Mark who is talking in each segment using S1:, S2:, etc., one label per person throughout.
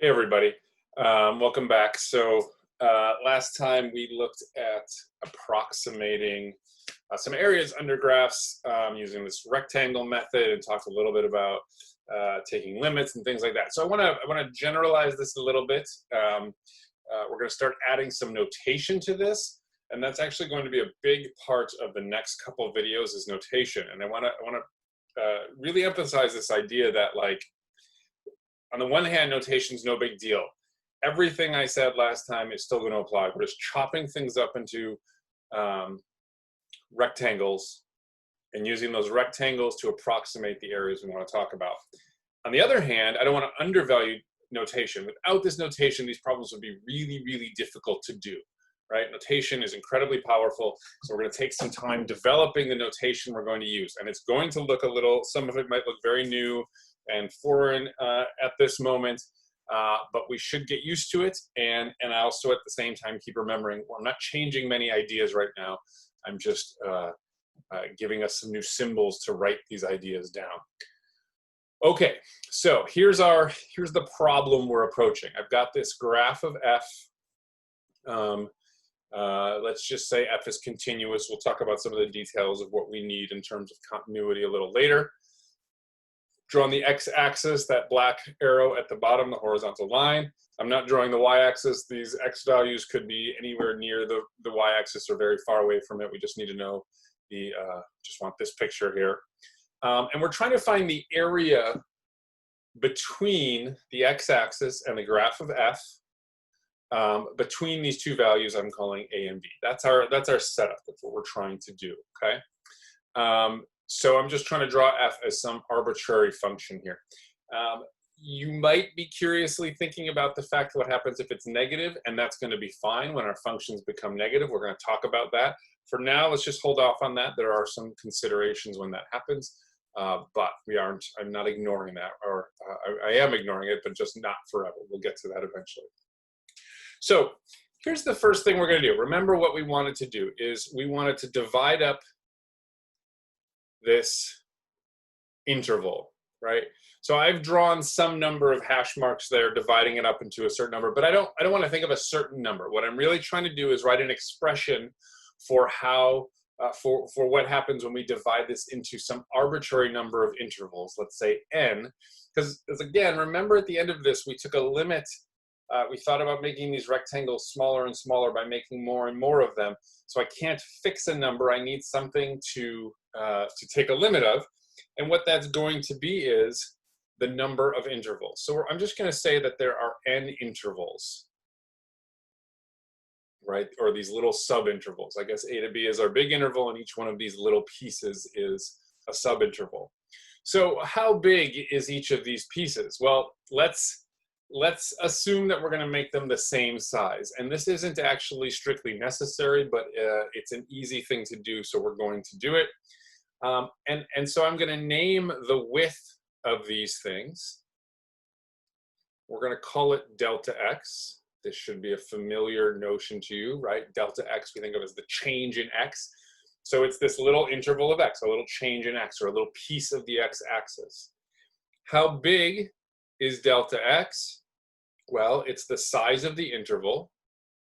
S1: Hey everybody, welcome back. So last time we looked at approximating some areas under graphs using this rectangle method and talked a little bit about taking limits and things like that. So I want to generalize this a little bit. We're going to start adding some notation to this, and that's actually going to be a big part of the next couple of videos is notation. And I want to really emphasize this idea that, like, on the one hand, notation is no big deal. Everything I said last time is still going to apply. We're just chopping things up into rectangles and using those rectangles to approximate the areas we want to talk about. On the other hand, I don't want to undervalue notation. Without this notation, these problems would be really, really difficult to do, right? Notation is incredibly powerful, so we're going to take some time developing the notation we're going to use. And it's going to look a little, some of it might look very new and foreign at this moment, but we should get used to it. And I also at the same time keep remembering, well, I'm not changing many ideas right now. I'm just giving us some new symbols to write these ideas down. Okay, so here's the problem we're approaching. I've got this graph of f. Let's just say f is continuous. We'll talk about some of the details of what we need in terms of continuity a little later. Drawing the x-axis, that black arrow at the bottom, the horizontal line. I'm not drawing the y-axis. These x values could be anywhere near the y-axis or very far away from it. We just need to know just want this picture here. And we're trying to find the area between the x-axis and the graph of f, between these two values I'm calling a and b. That's our setup. That's what we're trying to do, okay? So I'm just trying to draw f as some arbitrary function here. You might be curiously thinking about the fact what happens if it's negative, and that's going to be fine when our functions become negative. We're going to talk about that. For now, let's just hold off on that. There are some considerations when that happens, but I'm not ignoring that, or I am ignoring it, but just not forever. We'll get to that eventually. So here's the first thing we're going to do. Remember what we wanted to do is we wanted to divide up this interval, right? So I've drawn some number of hash marks there, dividing it up into a certain number, but I don't want to think of a certain number. What I'm really trying to do is write an expression for how, for what happens when we divide this into some arbitrary number of intervals, let's say n, because again, remember at the end of this, we took a limit. We thought about making these rectangles smaller and smaller by making more and more of them. So I can't fix a number. I need something to take a limit of. And what that's going to be is the number of intervals. So I'm just going to say that there are n intervals, right? Or these little sub-intervals. I guess a to b is our big interval, and each one of these little pieces is a sub-interval. So how big is each of these pieces? Well, let's assume that we're going to make them the same size. And this isn't actually strictly necessary, but it's an easy thing to do, so we're going to do it. And so I'm going to name the width of these things. We're going to call it delta x. This should be a familiar notion to you, right? Delta x we think of as the change in x. So it's this little interval of x, a little change in x, or a little piece of the x-axis. How big is delta x? Well, it's the size of the interval,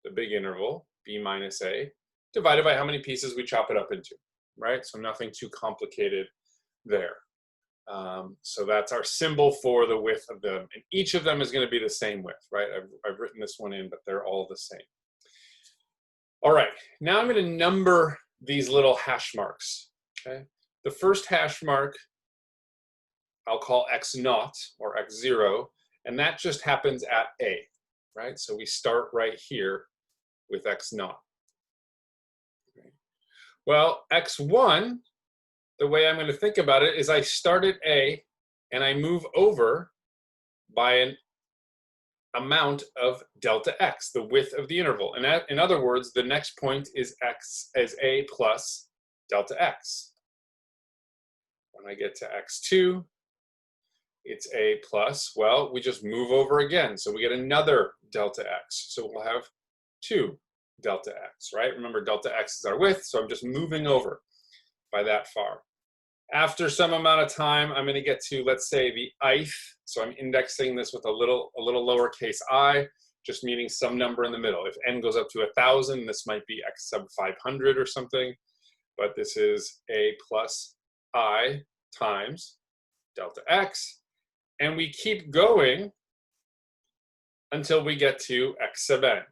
S1: the big interval, b minus a, divided by how many pieces we chop it up into, right? So nothing too complicated there. So that's our symbol for the width of them. And each of them is going to be the same width, right? I've written this one in, but they're all the same. All right, now I'm going to number these little hash marks, okay? The first hash mark I'll call x0 or x0, and that just happens at a, right? So we start right here with x0. Okay. Well, x1, the way I'm going to think about it is I start at a and I move over by an amount of delta x, the width of the interval. And that, in other words, the next point is a plus delta x. When I get to x2, it's a plus, well, we just move over again. So we get another delta x. So we'll have 2 delta x, right? Remember, delta x is our width, so I'm just moving over by that far. After some amount of time, I'm going to get to, let's say, the ith So I'm indexing this with a little lowercase I, just meaning some number in the middle. If n goes up to 1,000, this might be x sub 500 or something, but this is a plus I times delta x, and we keep going until we get to x sub n,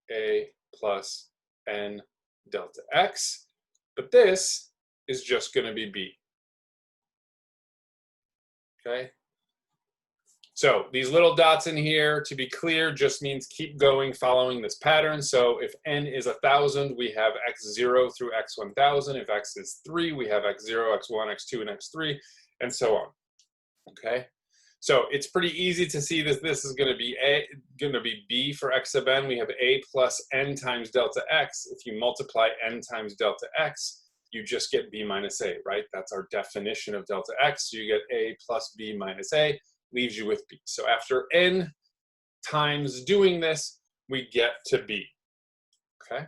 S1: a plus n delta x, but this is just going to be b. Okay? So these little dots in here, to be clear, just means keep going following this pattern. So if n is 1,000, we have x0 through x1000. If x is 3, we have x0, x1, x2, and x3, and so on. Okay? So it's pretty easy to see that this is going to be b for x sub n. We have a plus n times delta x. If you multiply n times delta x, you just get b minus a, right? That's our definition of delta x. So you get a plus b minus a, leaves you with b. So after n times doing this, we get to b. Okay?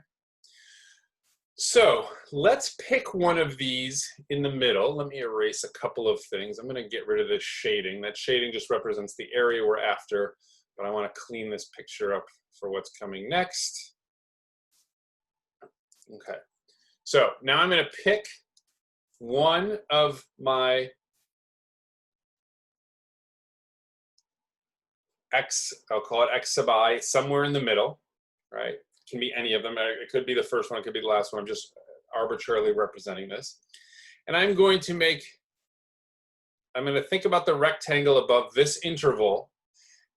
S1: So let's pick one of these in the middle. Let me erase a couple of things. I'm going to get rid of this shading. That shading just represents the area we're after, but I want to clean this picture up for what's coming next. Okay. So now I'm going to pick one of my x, I'll call it x sub I, somewhere in the middle, right? Can be any of them. It could be the first one, it could be the last one. I'm just arbitrarily representing this. And I'm going to think about the rectangle above this interval,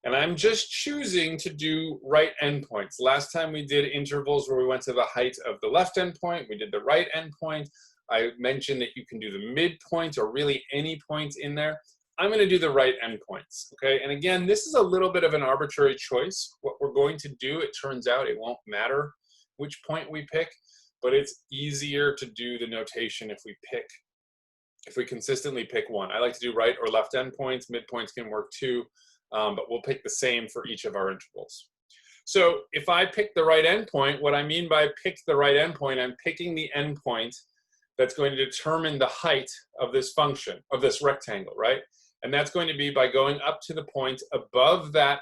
S1: and I'm just choosing to do right endpoints. Last time we did intervals where we went to the height of the left endpoint, we did the right endpoint. I mentioned that you can do the midpoint or really any point in there. I'm going to do the right endpoints, okay? And again, this is a little bit of an arbitrary choice. What we're going to do, it turns out it won't matter which point we pick, but it's easier to do the notation if we consistently pick one. I like to do right or left endpoints. Midpoints can work too, but we'll pick the same for each of our intervals. So if I pick the right endpoint, what I mean by pick the right endpoint, I'm picking the endpoint that's going to determine the height of this function, of this rectangle, right? And that's going to be by going up to the point above that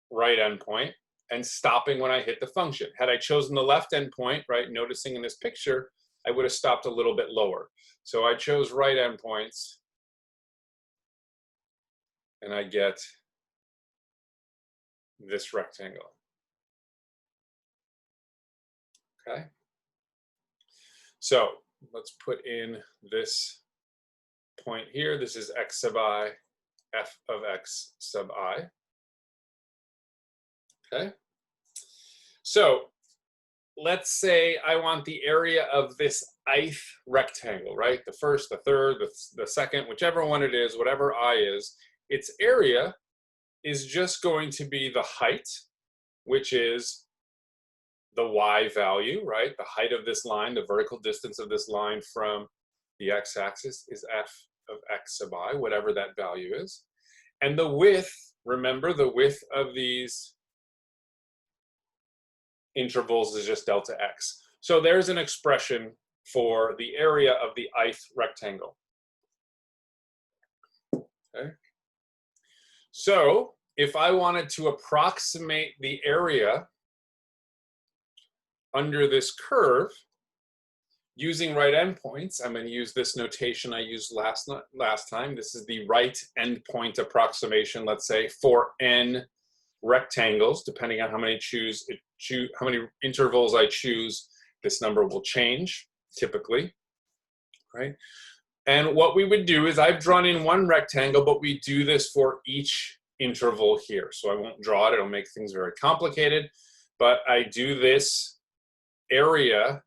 S1: right endpoint and stopping when I hit the function. Had I chosen the left endpoint, right, noticing in this picture, I would have stopped a little bit lower. So I chose right endpoints, and I get this rectangle. Okay? So let's put in this point here. This is x sub I, f of x sub I. Okay. So let's say I want the area of this ith rectangle, right? The first, the third, the second, whichever one it is, whatever I is, its area is just going to be the height, which is the y value, right? The height of this line, the vertical distance of this line from the x-axis is f of x sub I, whatever that value is. And the width, remember, the width of these intervals is just delta x. So there's an expression for the area of the ith rectangle. Okay. So if I wanted to approximate the area under this curve using right endpoints, I'm going to use this notation I used last time. This is the right endpoint approximation, let's say, for n rectangles. Depending on how many how many intervals I choose, this number will change, typically, right? And what we would do is I've drawn in one rectangle, but we do this for each interval here. So I won't draw it, it'll make things very complicated, but I do this area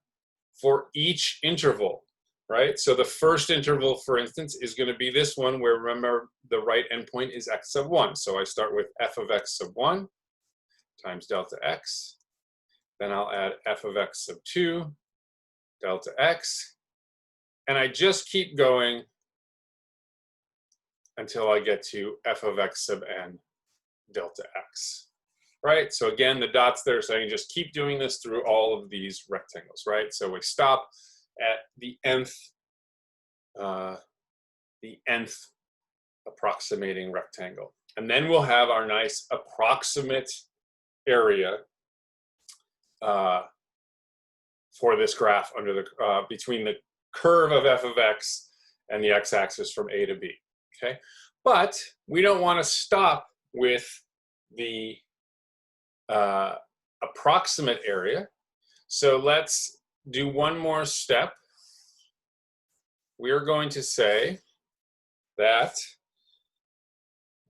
S1: for each interval, right? So the first interval, for instance, is going to be this one where, remember, the right endpoint is x sub 1. So I start with f of x sub 1 times delta x. Then I'll add f of x sub 2 delta x. And I just keep going until I get to f of x sub n delta x, right? So again, the dots there saying just keep doing this through all of these rectangles, right? So we stop at the nth approximating rectangle. And then we'll have our nice approximate area for this graph under the between the curve of f of x and the x-axis from A to B. Okay, but we don't want to stop with the approximate area. So let's do one more step. We're going to say that,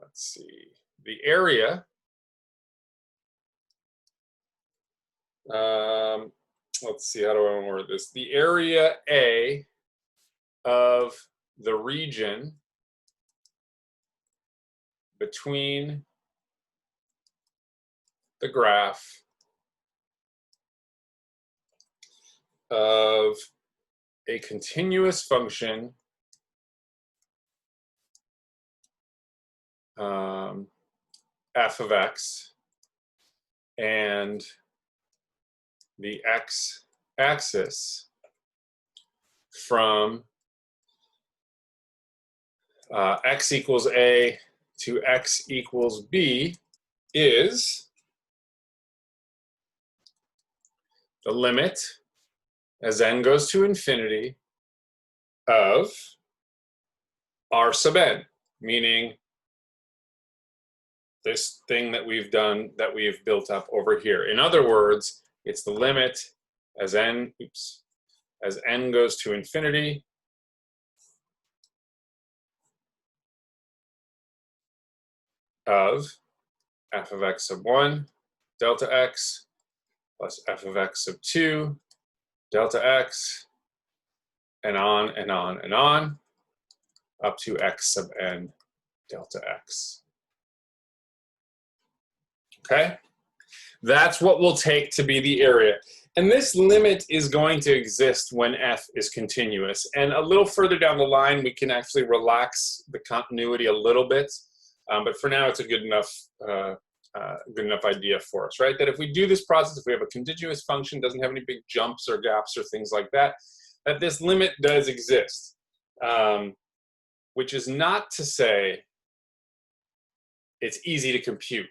S1: let's see, the area, let's see, how do I want to word this? The area A of the region between the graph of a continuous function f of x and the x-axis from x equals a to x equals b is the limit as n goes to infinity of r sub n, meaning this thing that we've done, that we've built up over here. In other words, it's the limit as n, as n goes to infinity of f of x sub 1 delta x plus f of x sub 2 delta x, and on and on and on, up to x sub n delta x. Okay? That's what we'll take to be the area. And this limit is going to exist when f is continuous. And a little further down the line, we can actually relax the continuity a little bit. But for now, it's a good enough idea for us, right? That if we do this process, if we have a continuous function, doesn't have any big jumps or gaps or things like that, that this limit does exist. Which is not to say it's easy to compute,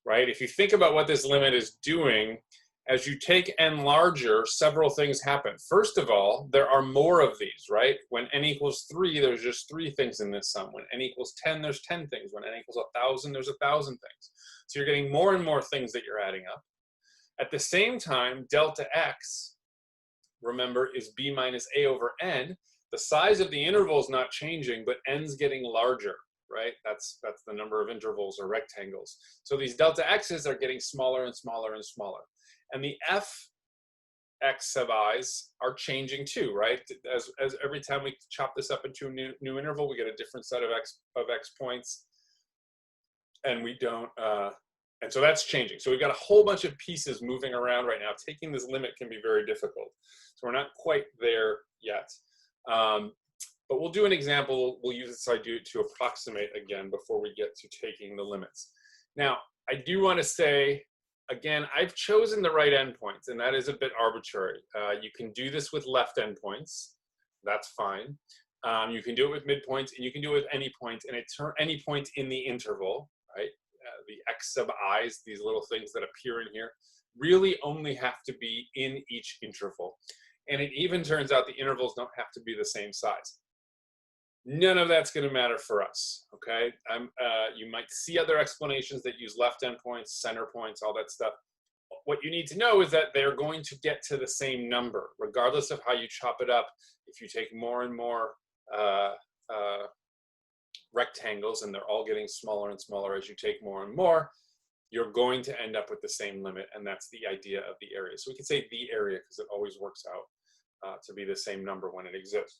S1: right? If you think about what this limit is doing, as you take n larger, several things happen. First of all, there are more of these, right? When n equals 3, there's just 3 things in this sum. When n equals 10, there's 10 things. When n equals 1,000, there's 1,000 things. So you're getting more and more things that you're adding up. At the same time, delta x, remember, is b minus a over n. The size of the interval is not changing, but n's getting larger, right? That's the number of intervals or rectangles. So these delta x's are getting smaller and smaller and smaller. And the f x sub i's are changing too, right? As every time we chop this up into a new interval, we get a different set of x points, and we don't. And so that's changing. So we've got a whole bunch of pieces moving around right now. Taking this limit can be very difficult. So we're not quite there yet. But we'll do an example. We'll use this idea to approximate again before we get to taking the limits. Now, I do want to say, again, I've chosen the right endpoints, and that is a bit arbitrary. You can do this with left endpoints. That's fine. You can do it with midpoints, and you can do it with any point, and any point in the interval, right? The x sub i's, these little things that appear in here, really only have to be in each interval. And it even turns out the intervals don't have to be the same size. None of that's going to matter for us, okay? You might see other explanations that use left endpoints, center points, all that stuff. What you need to know is that they're going to get to the same number, regardless of how you chop it up. If you take more and more rectangles, and they're all getting smaller and smaller as you take more and more, you're going to end up with the same limit, and that's the idea of the area. So we can say the area because it always works out to be the same number when it exists.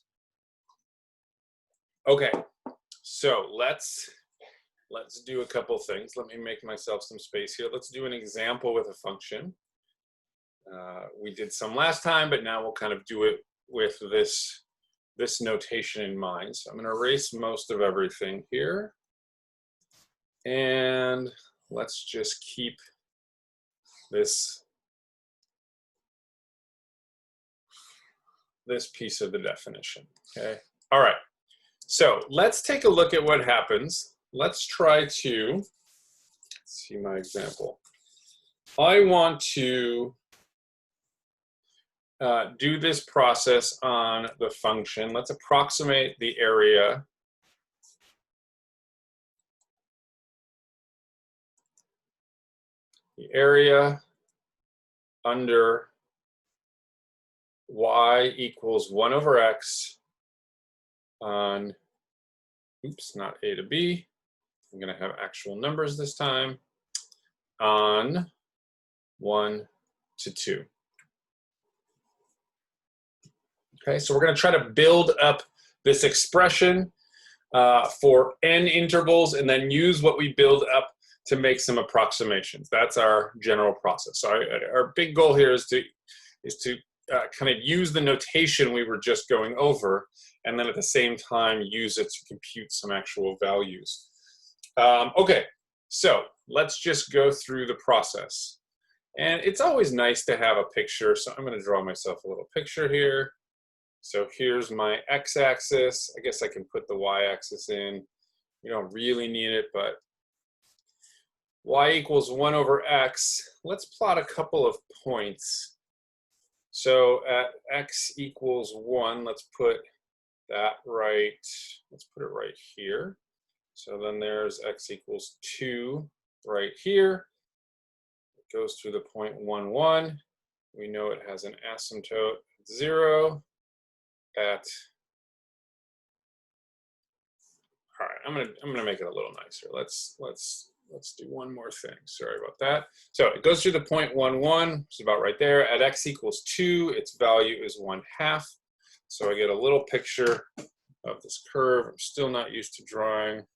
S1: Okay, so let's do a couple things. Let me make myself some space here. Let's do an example with a function. We did some last time, but now we'll kind of do it with this notation in mind. So I'm going to erase most of everything here. And let's just keep this piece of the definition, okay? All right, So let's take a look at what happens. Let's try to see my example. I want to do this process on the function. Let's approximate the area. The area under y equals 1 over x on, oops, not a to b. I'm going to have actual numbers this time, on 1 to 2. Okay, so we're going to try to build up this expression for n intervals and then use what we build up to make some approximations. That's our general process. So our big goal here is to kind of use the notation we were just going over, and then at the same time use it to compute some actual values. Okay, so let's just go through the process. And it's always nice to have a picture, so I'm going to draw myself a little picture here. So here's my x-axis. I guess I can put the y-axis in. You don't really need it, but y equals 1 over x. Let's plot a couple of points. So at x equals 1, let's put that right, let's put it right here. So then there's x equals 2 right here. It goes through the point 1, 1. We know it has an asymptote at 0 at, all right, I'm gonna make it a little nicer. Let's do one more thing. Sorry about that. So it goes through the point 1, 1, which is about right there. At x equals 2, its value is 1/2. So I get a little picture of this curve. I'm still not used to drawing.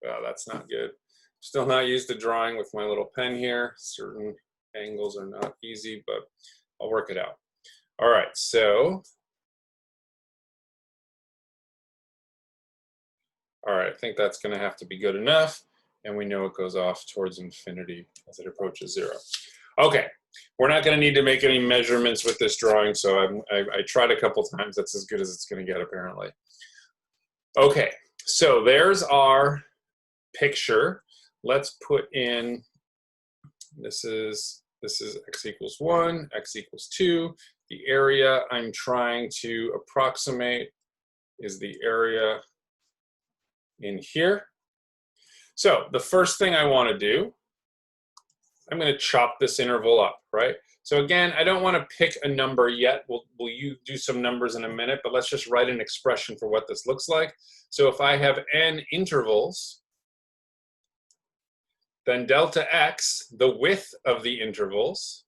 S1: Well, that's not good. Still not used to drawing with my little pen here. Certain angles are not easy, but I'll work it out. All right, so. All right, I think that's going to have to be good enough. And we know it goes off towards infinity as it approaches 0. Okay, we're not going to need to make any measurements with this drawing, so I tried a couple times. That's as good as it's going to get, apparently. Okay, so there's our picture. Let's put in, this is x equals 1, x equals 2. The area I'm trying to approximate is the area in here. So the first thing I want to do, I'm going to chop this interval up, right? So again, I don't want to pick a number yet. We'll do some numbers in a minute, but let's just write an expression for what this looks like. So if I have n intervals, then delta x, the width of the intervals,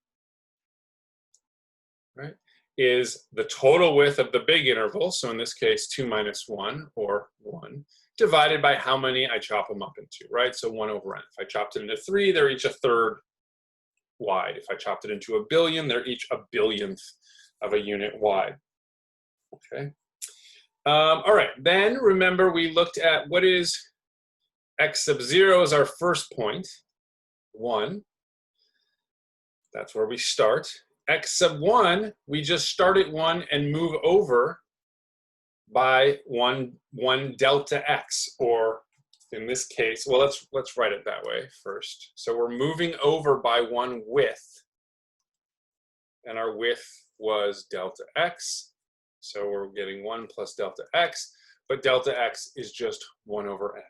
S1: right, is the total width of the big interval. So in this case, 2 minus 1, or 1. Divided by how many I chop them up into, right? So 1 over n. If I chopped it into 3, they're each 1/3 wide. If I chopped it into a billion, they're each 1/1000th of a unit wide. Okay. All right, then remember we looked at what is x sub 0 is our first point, 1. That's where we start. X sub 1, we just start at 1 and move over by one delta x, or in this case, well, let's write it that way first. So we're moving over by 1 width, and our width was delta x. So we're getting 1 plus delta x, but delta x is just 1 over n.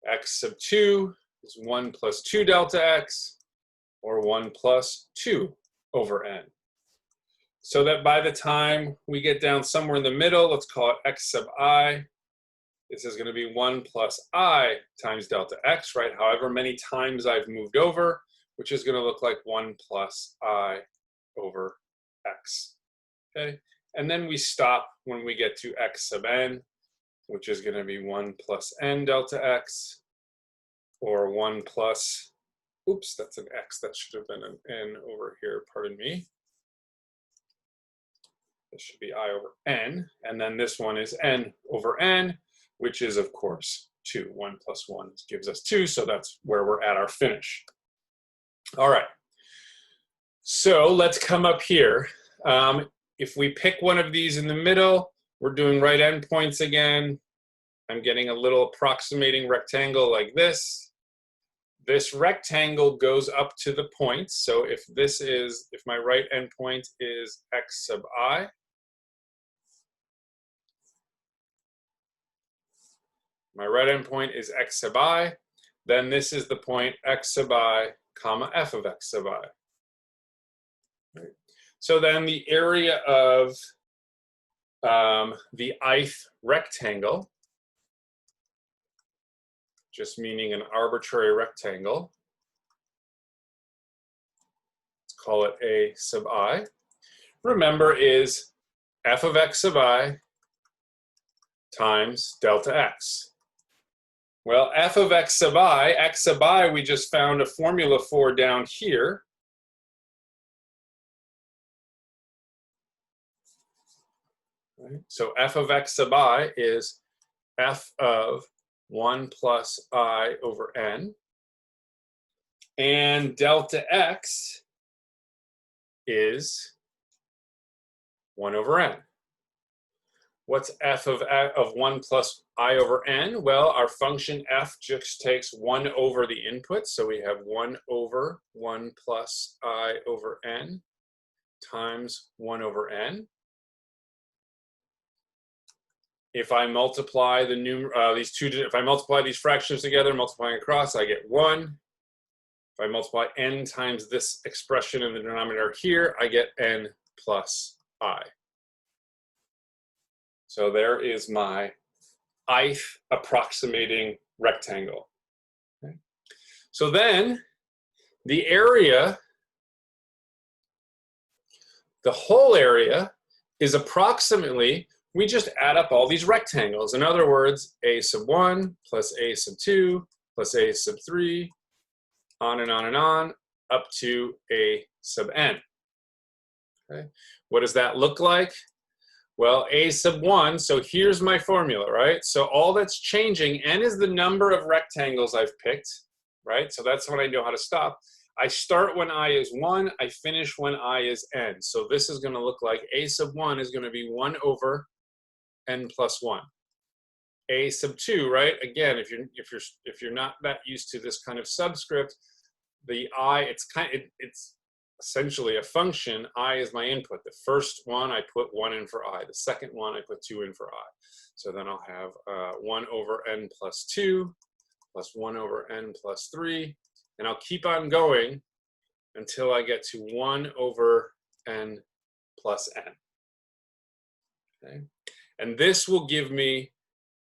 S1: X sub 2 is 1 plus 2 delta x, or 1 plus 2 over n. So that by the time we get down somewhere in the middle, let's call it x sub I, this is going to be 1 plus I times delta x, right? However many times I've moved over, which is going to look like 1 plus I over x, okay? And then we stop when we get to x sub n, which is going to be 1 plus n delta x, or 1 plus, oops, that's an x, that should have been an n over here, pardon me. This should be I over n, and then this one is n over n, which is, of course, 2. 1 plus 1 gives us 2, so that's where we're at our finish. All right, so let's come up here. If we pick one of these in the middle, We're doing right endpoints again. I'm getting a little approximating rectangle like this. This rectangle goes up to the points. So if my right endpoint is x sub I, my right endpoint is x sub I, then this is the point x sub I, comma f of x sub I. Right. So then the area of the ith rectangle, just meaning an arbitrary rectangle, let's call it a sub I, remember is f of x sub I times delta x. Well, f of x sub I, we just found a formula for down here. Right? So f of x sub I is f of 1 plus I over n. And delta x is 1 over n. What's f of 1 plus I over n? Well, our function f just takes 1 over the input. So we have 1 over 1 plus I over n times 1 over n. If I multiply if I multiply these fractions together, multiplying across, I get 1. If I multiply n times this expression in the denominator here, I get n plus I. So there is my ith approximating rectangle. Okay. So then the area, the whole area is approximately, we just add up all these rectangles. In other words, a sub 1 plus a sub 2 plus a sub 3, on and on and on, up to a sub n. Okay. What does that look like? Well, a sub 1, so here's my formula, right? So all that's changing, n is the number of rectangles I've picked, right? So that's when I know how to stop. I start when I is 1, I finish when I is n. So this is going to look like a sub 1 is going to be 1 over n plus 1. A sub 2, right? Again, if you're not that used to this kind of subscript, the I, it's essentially a function. I is my input. The first one I put 1 in for I. The second one I put 2 in for I. So then I'll have 1 over n plus 2 plus 1 over n plus 3, and I'll keep on going until I get to 1 over n plus n. Okay? And this will give me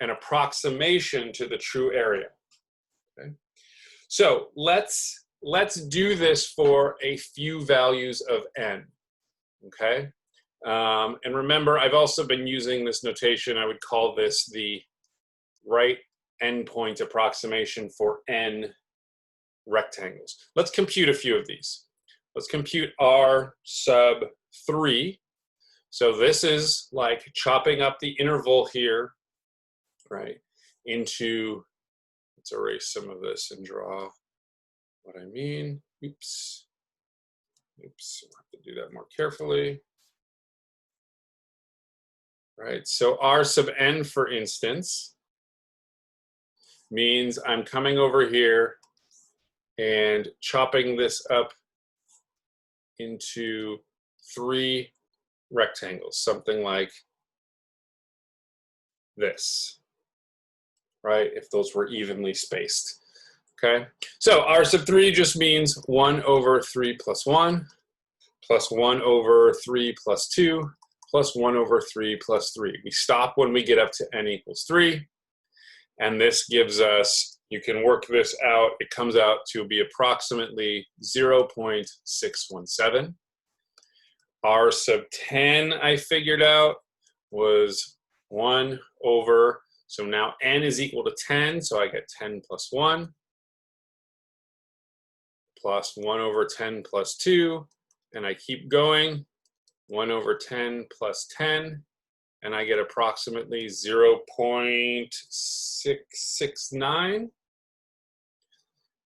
S1: an approximation to the true area. Okay? So let's do this for a few values of n. Okay? And remember, I've also been using this notation. I would call this the right endpoint approximation for n rectangles. Let's compute a few of these. Let's compute r sub 3. So this is like chopping up the interval here, right, into, let's erase some of this and draw what I mean. Oops. Oops, I'll have to do that more carefully. Right, so r sub n, for instance, means I'm coming over here and chopping this up into 3 rectangles, something like this, right, if those were evenly spaced. Okay, so r sub 3 just means 1 over 3 plus 1, plus 1 over 3 plus 2, plus 1 over 3 plus 3. We stop when we get up to n equals 3, and this gives us, you can work this out, it comes out to be approximately 0.617. R sub 10, I figured out, was 1 over, so now n is equal to 10, so I get 10 plus 1, plus 1 over 10 plus 2, and I keep going, 1 over 10 plus 10, and I get approximately 0.669.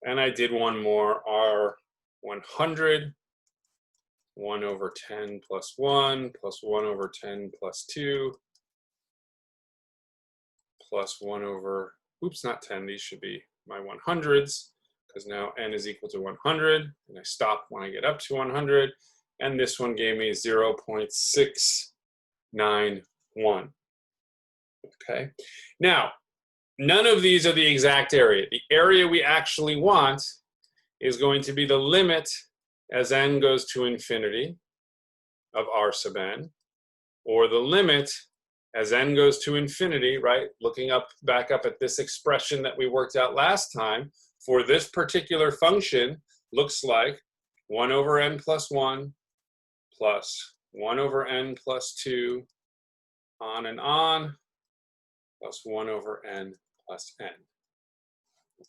S1: And I did one more, R100, 1 over 10 plus 1, plus 1 over 10 plus 2, plus 1 over, oops, not 10, these should be my 100s, because now n is equal to 100, and I stop when I get up to 100, and this one gave me 0.691. Okay, now, none of these are the exact area. The area we actually want is going to be the limit as n goes to infinity of r sub n, or the limit as n goes to infinity, right? Looking back up at this expression that we worked out last time, for this particular function, looks like 1 over n plus 1 plus 1 over n plus 2, on and on, plus 1 over n plus n.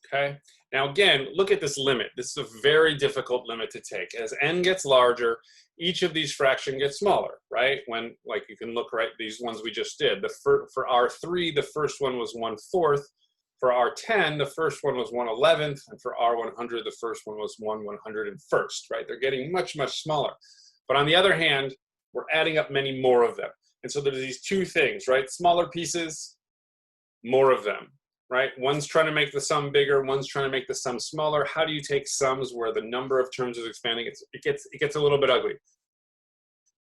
S1: Okay, now again, look at this limit. This is a very difficult limit to take. As n gets larger, each of these fractions gets smaller, right? When, like, you can look, right, these ones we just did. For R3, the first one was 1/4. For R10, the first one was 1/11th. And for R100, the first one was 1/101st, right? They're getting much, much smaller. But on the other hand, we're adding up many more of them. And so there's these two things, right? Smaller pieces, more of them, right? One's trying to make the sum bigger, one's trying to make the sum smaller. How do you take sums where the number of terms is expanding? It gets a little bit ugly.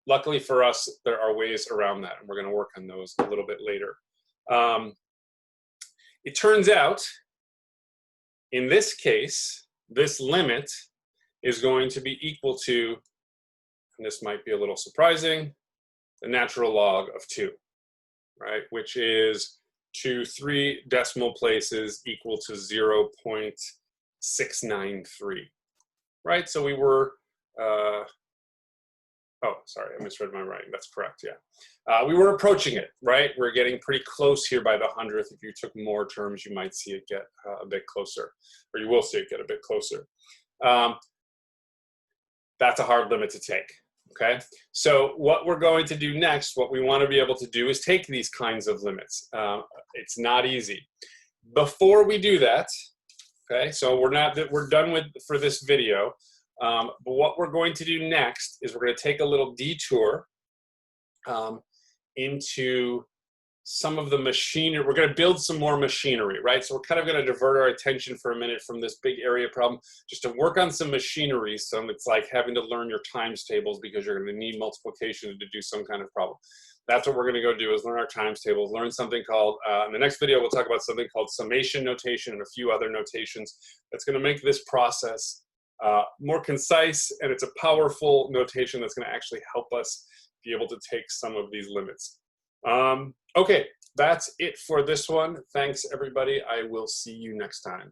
S1: Luckily for us, there are ways around that, and we're going to work on those a little bit later. It turns out, in this case, this limit is going to be equal to, and this might be a little surprising, the natural log of 2, right? Which is 2 3 decimal places equal to 0.693, right? So we were, oh, sorry, I misread my writing. That's correct, yeah. We were approaching it, right? We're getting pretty close here by the 100th. If you took more terms, you might see it get a bit closer, or you will see it get a bit closer. That's a hard limit to take, okay? So what we're going to do next, what we want to be able to do is take these kinds of limits. It's not easy. Before we do that, okay, so we're done for this video. But what we're going to do next is we're going to take a little detour into some of the machinery. We're going to build some more machinery, right? So we're kind of going to divert our attention for a minute from this big area problem just to work on some machinery. So it's like having to learn your times tables because you're going to need multiplication to do some kind of problem. That's what we're going to go do, is learn our times tables, learn something called, in the next video, we'll talk about something called summation notation and a few other notations that's going to make this process more concise, and it's a powerful notation that's going to actually help us be able to take some of these limits. Okay, that's it for this one. Thanks, everybody. I will see you next time.